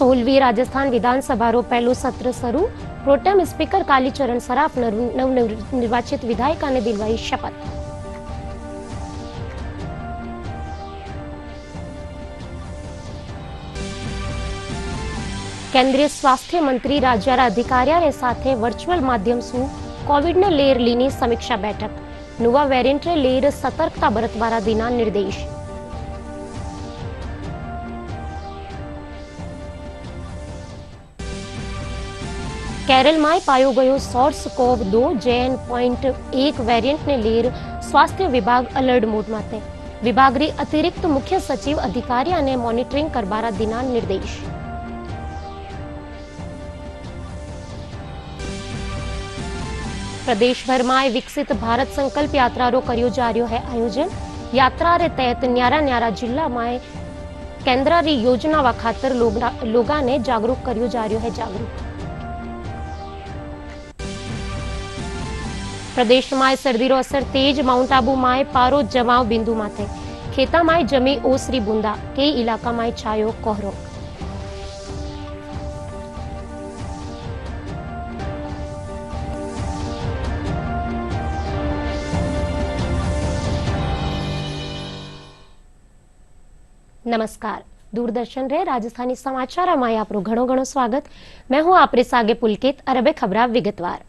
16મી રાજસ્થાન વિધાનસભાનો પહેલું સત્ર શરૂ। પ્રોટેમ સ્પીકર કાલીચરણ સરાફ નવનિર્વાચિત વિધાયકાને દિલવાઈ શપથ। કેન્દ્રીય સ્વાસ્થ્ય મંત્રી રાજ્યના અધિકારીઓ સાથે વર્ચ્યુઅલ માધ્યમથી કોવિડને લેર લીની સમીક્ષા બેઠક। નવા વેરિયન્ટને લેર સતર્કતા બરતવાના દીના નિર્દેશ। केरल में पायो गयो SARS-CoV-2 JN.1 वेरिएंट ने लेर स्वास्थ्य विभाग अलर्ट मोड में थे। विभाग री अतिरिक्त मुख्य सचिव अधिकारी ने मॉनिटरिंग करवाना दीना निर्देश। प्रदेश भर में विकसित भारत संकल्प यात्रा रो करियो जा रह्यो है आयोजन। यात्रा रे तहत न्यारा न्यारा जिला में केंद्र री योजना खातर लोगा ने जागरूक करियो जा रह्यो है जागरूक। प्रदेश में सर्दी रो असर तेज। माउंट आबू में पारो जमाव बिंदु माथे। खेता में जमी ओसरी बूंदा। कई इलाका में छायो कोहरो। नमस्कार, दूरदर्शन रे राजस्थानी समाचार में आपरो घणो घणो स्वागत। मैं हूं आपरे सागे पुलकित। अरबे खबरा विगतवार।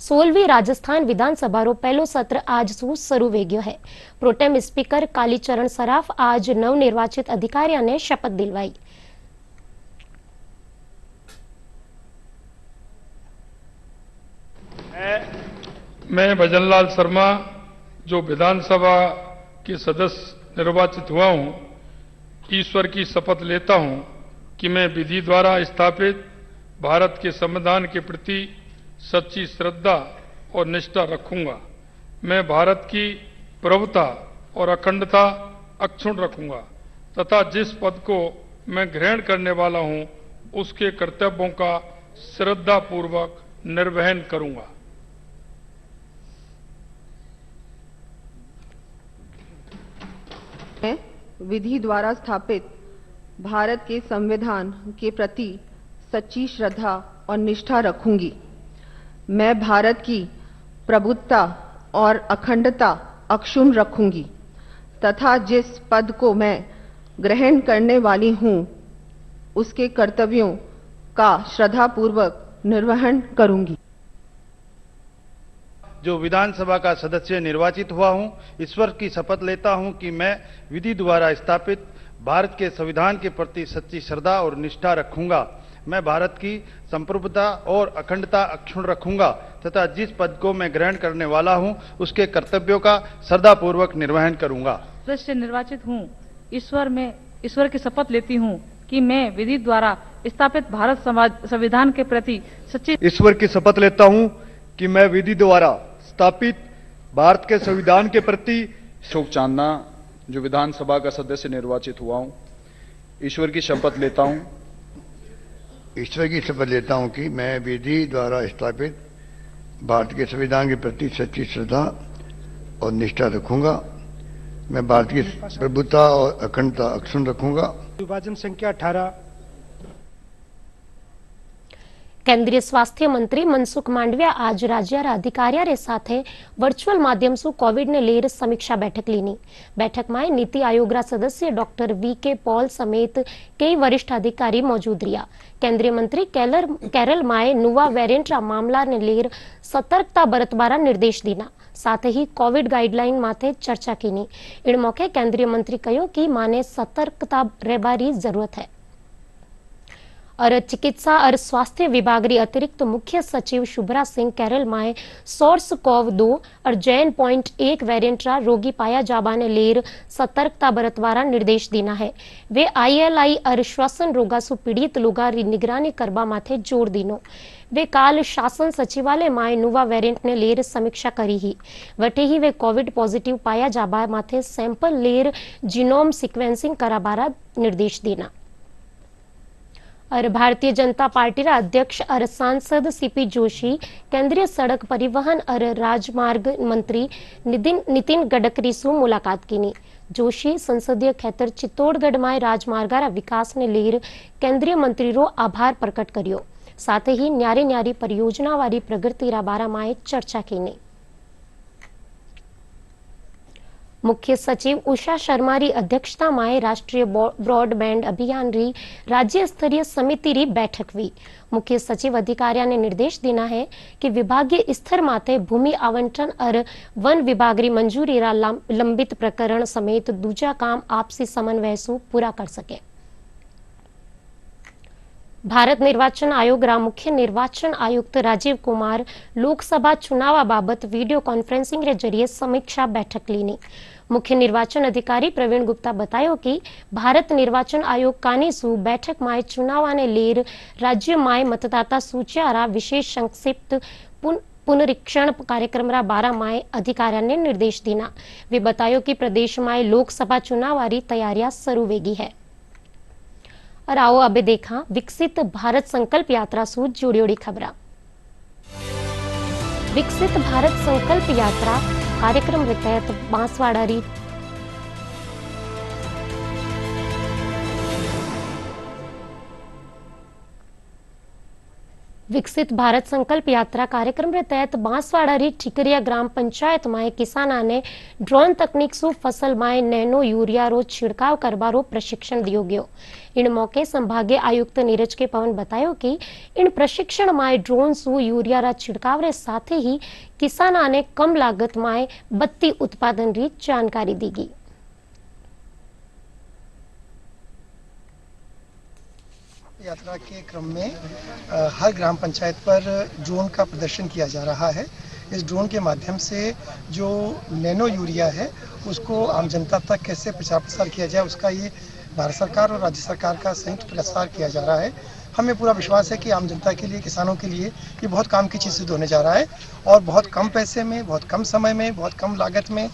16મી राजस्थान विधानसभा रो पहलो सत्र आज सु शुरू वे गयो है। प्रोटेम स्पीकर कालीचरण सराफ आज नवनिर्वाचित अधिकारियों ने शपथ दिलवाई। मैं भजनलाल शर्मा जो विधानसभा के सदस्य निर्वाचित हुआ हूं, ईश्वर की शपथ लेता हूं कि मैं विधि द्वारा स्थापित भारत के संविधान के प्रति सच्ची श्रद्धा और निष्ठा रखूंगा। मैं भारत की प्रभुता और अखंडता अक्षुण्ण रखूंगा तथा जिस पद को मैं ग्रहण करने वाला हूं उसके कर्तव्यों का श्रद्धापूर्वक निर्वहन करूंगा। मैं विधि द्वारा स्थापित भारत के संविधान के प्रति सच्ची श्रद्धा और निष्ठा रखूंगी। मैं भारत की प्रभुता और अखंडता अक्षुण्ण रखूंगी तथा जिस पद को मैं ग्रहण करने वाली हूं उसके कर्तव्यों का श्रद्धापूर्वक निर्वहन करूंगी। जो विधानसभा का सदस्य निर्वाचित हुआ हूं, ईश्वर की शपथ लेता हूं कि मैं विधि द्वारा स्थापित भारत के संविधान के प्रति सच्ची श्रद्धा और निष्ठा रखूंगा। मैं भारत की संप्रभुता और अखंडता अक्षुण्ण रखूंगा तथा जिस पद को मैं ग्रहण करने वाला हूं उसके कर्तव्यों का श्रद्धापूर्वक निर्वहन करूंगा। सदस्य निर्वाचित हूं, ईश्वर की शपथ लेती हूं कि मैं विधि द्वारा स्थापित भारत संविधान के प्रति सच्ची। ईश्वर की शपथ लेता हूं कि मैं विधि द्वारा स्थापित भारत के संविधान के प्रति। अशोक चांदना जो विधानसभा का सदस्य निर्वाचित हुआ हूं, ईश्वर की शपथ लेता हूं। ईश्वर की शपथ लेता हूं कि मैं विधि द्वारा स्थापित भारत के संविधान के प्रति सच्ची श्रद्धा और निष्ठा रखूंगा। मैं भारत की प्रभुता और अखंडता अक्षुण्ण रखूंगा। विभाजन संख्या 18। केंद्रीय स्वास्थ्य मंत्री मनसुख मांडविया आज राज्यना अधिकारीओ साथे वर्चुअल माध्यम से कोविड ने लेर समीक्षा बैठक लीनी। बैठक में नीति आयोग सदस्य डॉक्टर वी.के. पॉल समेत कई वरिष्ठ अधिकारी मौजूद रहा। केंद्रीय मंत्री केरल में नवा वेरिएंट मामला ने लेर सतर्कता बरतवाना निर्देश दीना। साथ ही कोविड गाइडलाइन माथे चर्चा कीनी। इन मौके केंद्रीय मंत्री कहो कि माने सतर्कता रहबारी जरूरत है। और चिकित्सा और स्वास्थ्य विभाग की अतिरिक्त मुख्य सचिव शुभ्रा सिंह केरल में SARS-CoV-2 और JN.1 वेरिएंट रोगी पाया जाबाने लेर सतर्कता बरतवारा निर्देश देना है। वे ILI और श्वसन रोगा सु पीड़ित लोगा री निगरानी करबा माथे जोर दीनो। वे काल शासन सचिवालय में नवा वेरिएंट ने लेर समीक्षा करी ही। वटे ही वे कोविड पॉजिटिव पाया जाबा माथे सैंपल लेर जीनोम सिक्वेंसिंग कराबारा निर्देश देना। और भारतीय जनता पार्टी अध्यक्ष और सांसद सीपी जोशी केंद्रीय सड़क परिवहन और राजमार्ग मंत्री नितिन गडकरी से मुलाकात की। जोशी संसदीय खेतर चित्तौड़गढ़ में राजमार्गारा विकास ने लेर केंद्रीय मंत्री रो आभार प्रकट करियो। साथ ही न्यारी न्यारी परियोजना वाली प्रगति रा बारा में चर्चा की। मुख्य सचिव उषा शर्मा री अध्यक्षता में राष्ट्रीय ब्रॉडबैंड अभियान री राज्य स्तरीय समिति री बैठक हुई। मुख्य सचिव अधिकारियों ने निर्देश देना है कि विभागीय स्तर माते भूमि आवंटन और वन विभाग री मंजूरी रा लंबित प्रकरण समेत दूजा काम आपसी समन्वय से पूरा कर सके। भारत निर्वाचन आयोग रा मुख्य निर्वाचन आयुक्त राजीव कुमार लोकसभा चुनाव बाबत वीडियो कॉन्फ्रेंसिंग रे जरिए समीक्षा बैठक लीनी। मुख्य निर्वाचन अधिकारी प्रवीण गुप्ता बतायो कि भारत निर्वाचन आयोग कानीसु बैठक में चुनाव ने लेर राज्य में मतदाता सूचिया रा विशेष संक्षिप्त पुनरीक्षण कार्यक्रम रा बारा में अधिकारियों ने निर्देश देना। वे बतायो कि प्रदेश में लोकसभा चुनाव री तैयारियां शुरू वेगी है। और आओ अबे देखा विकसित भारत संकल्प यात्रा से जुड़ी खबर। विकसित भारत संकल्प यात्रा कार्यक्रम के तहत बांसवाड़ा री विकसित भारत संकल्प यात्रा कार्यक्रम के तहत बांसवाड़ा री ठिकरिया ग्राम पंचायत में किसाना ने ड्रोन तकनीक से फसल में नैनो यूरिया रो छिड़काव करवारो प्रशिक्षण दियो गयो। इन मौके संभागीय आयुक्त नीरज के पवन बतायो कि इन प्रशिक्षण में ड्रोन से यूरिया रा छिड़काव रे साथ ही किसाना ने कम लागत में बत्ती उत्पादन री जानकारी दी। यात्रा के क्रम में हर ग्राम पंचायत पर ड्रोन का प्रदर्शन किया जा रहा है। इस ड्रोन के माध्यम से जो नैनो यूरिया है उसको आम जनता तक कैसे प्रचार प्रसार किया जाए, उसका ये भारत सरकार और राज्य सरकार का संयुक्त प्रसार किया जा रहा है। हमें पूरा विश्वास है कि आम जनता के लिए, किसानों के लिए ये बहुत काम की चीज़ सिद्ध होने जा रहा है और बहुत कम पैसे में, बहुत कम समय में, बहुत कम लागत में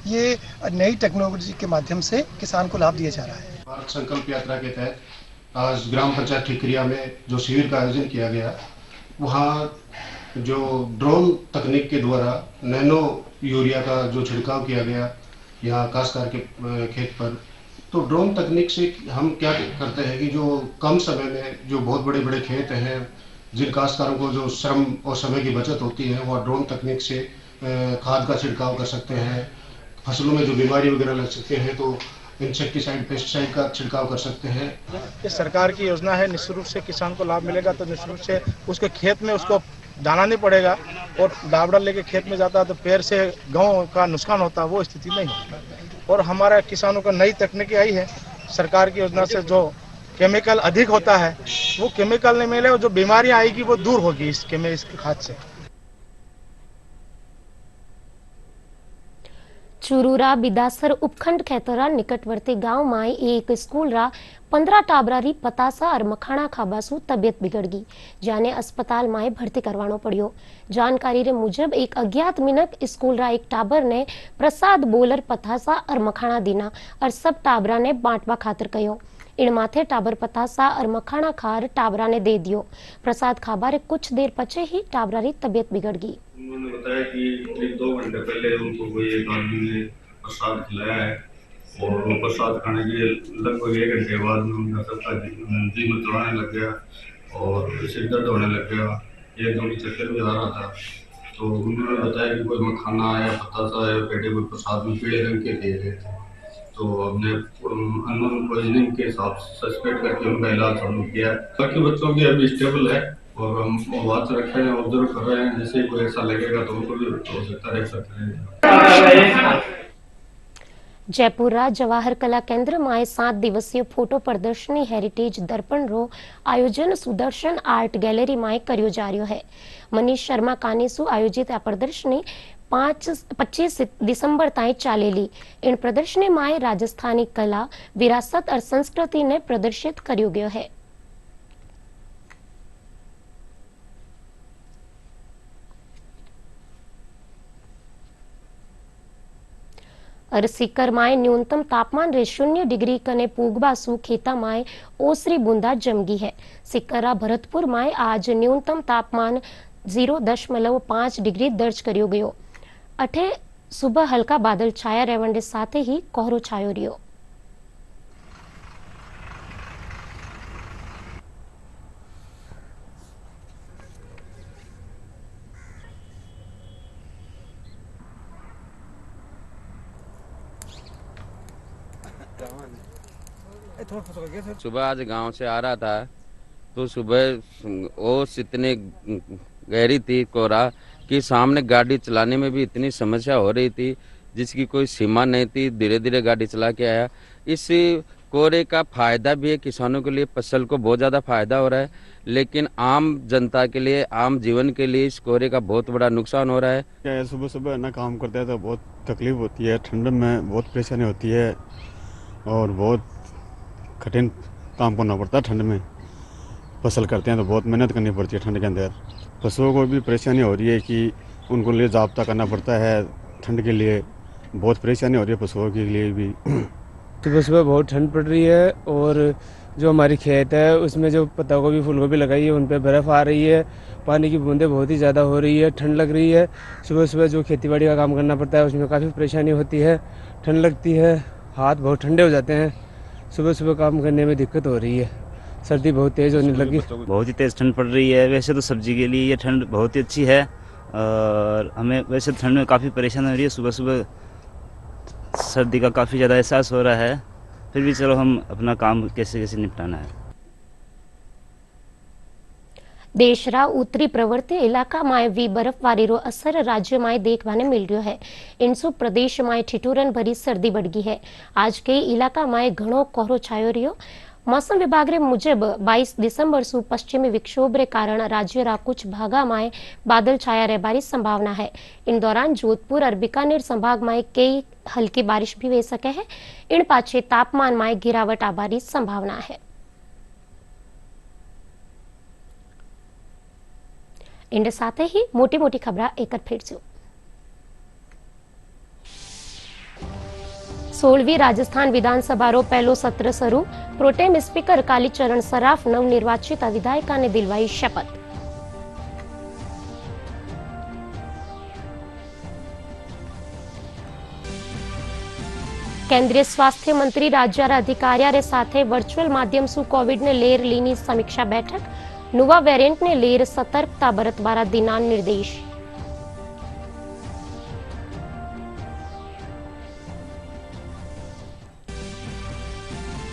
ये नई टेक्नोलॉजी के माध्यम से किसान को लाभ दिया जा रहा है। भारत संकल्प यात्रा के तहत आज ग्राम पंचायत ठिकरिया में जो शिविर का आयोजन किया गया, वहाँ जो ड्रोन तकनीक के द्वारा नैनो यूरिया का जो छिड़काव किया गया यहाँ काश्तकार के खेत पर, तो ड्रोन तकनीक से हम क्या करते हैं कि जो कम समय में जो बहुत बड़े बड़े खेत हैं, जिन काश्तकारों को जो श्रम और समय की बचत होती है, वह ड्रोन तकनीक से खाद का छिड़काव कर सकते हैं। फसलों में जो बीमारी वगैरह लग सकते हैं तो इंसेक्टिसाइड, पेस्टिसाइड का छिड़काव कर सकते हैं। ये सरकार की योजना है, निश्चित रूप से किसान को लाभ मिलेगा तो निश्चित रूप से उसके खेत में उसको दाना नहीं पड़ेगा और डावड़ा लेके खेत में जाता है तो पैर से गांव का नुकसान होता है, वो स्थिति नहीं होती। और हमारा किसानों को नई तकनीकी आई है सरकार की योजना से, जो केमिकल अधिक होता है वो केमिकल नहीं मिले और जो बीमारियां आएगी वो दूर होगी इस खाद से। चुरूरा बिदासर उपखंड खेतरा निकटवर्ती गांव में एक स्कूल रा 15 टाबरा री पतासा और मखाना खाबासु तबियत बिगड़ गई, जाने अस्पताल में भर्ती करवानो पड़ियो। जानकारी रे मुजब एक अज्ञात मिनक स्कूल रा एक टाबर ने प्रसाद बोलर पतासा और मखाना दीना और सब टाबरा ने बांटवा खातर कहो। इन माथे टाबर पतासा और मखाना खार टाबरा ने दे दियो। प्रसाद खाबा रे कुछ देर पचे ही टाबरा री तबियत बिगड़ गई। उन्होंने बताया कि करीब 2 घंटे पहले उनको कोई एक आदमी ने प्रसाद खिलाया है और वो प्रसाद खाने के लगभग 1 घंटे बाद में उनका सबका जी में तड़ाने लग गया और सिर दर्द होने लग गया, एकदम चक्कर भी आ रहा था। तो उन्होंने बताया कि कोई मखाना आया, पतासा आया, पेटे कोई प्रसाद में पीले रंग के दे रहे थे। तो हमने अननोन पॉइजनिंग के हिसाब सस्पेक्ट करके उनका इलाज हम किया। बाकी बच्चों की अभी स्टेबल है और हम बात रख रहे हैं, ऑब्जर्व कर रहे हैं। जैसे कोई ऐसा लगेगा तो उनको भी हो सकता है सकते। जयपुरा जवाहर कला केंद्र में 7 दिवसीय फोटो प्रदर्शनी हेरिटेज दर्पण रो आयोजन सुदर्शन आर्ट गैलरी में करियो जा रह्यो है। मनीष शर्मा कानीसु आयोजित आ प्रदर्शनी 25 दिसंबर ताई चालेली। इन प्रदर्शनी में राजस्थानी कला, विरासत और संस्कृति ने प्रदर्शित करियो गयो है। और सीकर में न्यूनतम तापमान रे 0 डिग्री कने पूगबासु खेता में ओसरी बूंदा जमगी है। सीकरा भरतपुर में आज न्यूनतम तापमान 0.5 डिग्री दर्ज करियो गयो। अठे सुबह हल्का बादल छाया रहने साथ ही कोहरो छायो रह्यो। सुबह आज गांव से आ रहा था तो सुबह ओस इतनी गहरी थी कोहरा कि सामने गाड़ी चलाने में भी इतनी समस्या हो रही थी जिसकी कोई सीमा नहीं थी। धीरे धीरे गाड़ी चला के आया। इस कोहरे का फायदा भी है किसानों के लिए, फसल को बहुत ज़्यादा फायदा हो रहा है, लेकिन आम जनता के लिए, आम जीवन के लिए इस कोहरे का बहुत बड़ा नुकसान हो रहा है। सुबह सुबह ना काम करते हैं तो बहुत तकलीफ होती है, ठंड में बहुत परेशानी होती है और बहुत कठिन काम करना पड़ता है। ठंड में फसल करते हैं तो बहुत मेहनत करनी पड़ती है ठंड के अंदर। पशुओं को भी परेशानी हो रही है कि उनको लिए जाब्ता करना पड़ता है। ठंड के लिए बहुत परेशानी हो रही है पशुओं के लिए भी। सुबह सुबह बहुत ठंड पड़ रही है और जो हमारी खेत है उसमें जो पत्ता गोभी फूल गोभी लगाई है उन पर बर्फ़ आ रही है, पानी की बूंदें बहुत ही ज़्यादा हो रही है, ठंड लग रही है। सुबह सुबह जो खेतीबाड़ी का काम करना पड़ता है उसमें काफ़ी परेशानी होती है, ठंड लगती है, हाथ बहुत ठंडे हो जाते हैं। सुबह सुबह काम करने में दिक्कत हो रही है, सर्दी बहुत तेज़ होने लगी। बहुत ही तेज़ ठंड पड़ रही है। वैसे तो सब्जी के लिए ये ठंड बहुत ही अच्छी है और हमें वैसे ठंड में काफ़ी परेशानी हो रही है। सुबह सुबह सर्दी का काफ़ी ज़्यादा एहसास हो रहा है, फिर भी चलो हम अपना काम कैसे कैसे निपटाना है। देशरा उत्तरी प्रवर्ती इलाका में भी बर्फबारी रो असर राज्य में देखने मिल रहा है। इंसु प्रदेश में ठिठुरन भरी सर्दी बढ़ गई है। आज कई इलाका में घणो कोहरो छायो रह्यो। मौसम विभाग रे मुजब 22 दिसंबर सु पश्चिमी विक्षोभ रे कारण राज्य रा कुछ भागा में बादल छाया रहबारी संभावना है। इन दौरान जोधपुर और बीकानेर संभाग में कई हल्की बारिश भी हो सके है। इन पाछे तापमान में गिरावट आबारी संभावना है। इन साथ ही मोटी मोटी खबर एक फिर से। 16वीं राजस्थान विधानसभा रो पहलो सत्र शुरू। प्रोटेम स्पीकर कालीचरण सराफ नवनिर्वाचित विधायिका ने दिलवाई शपथ। केंद्रीय स्वास्थ्य मंत्री राज्य अधिकारियों रे साथे वर्चुअल माध्यम सु कोविड ने लेर लीनी समीक्षा बैठक। नवा वेरिएंट ने लेर सतर्कता बरतवारा दिना निर्देश।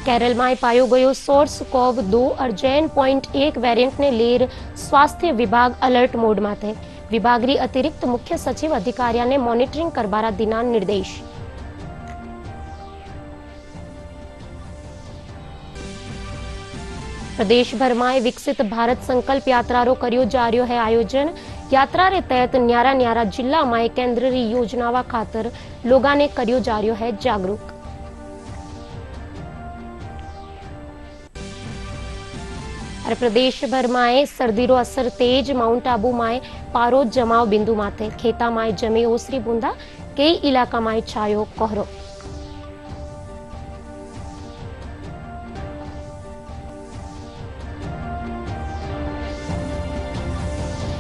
केरल में पायो गयो सोर्स कोव 2 और JN.1 वेरिएंट ने लेर स्वास्थ्य विभाग अलर्ट मोड में थे। विभाग री अतिरिक्त मुख्य सचिव अधिकारियों ने मॉनिटरिंग करवारा दिना निर्देश। प्रदेश भर में विकसित भारत संकल्प यात्रा रो करियो जा रह्यो है आयोजन। यात्रा रे तहत न्यारा न्यारा जिला में केंद्र री योजनावा खातर लोगा ने करियो जा रह्यो है जागरूक। और प्रदेश भर में सर्दी रो असर तेज। माउंट आबू में पारो जमाव बिंदु माथे। खेता में जमी ओसरी बूंदा। कई इलाका में छायो कोहरो।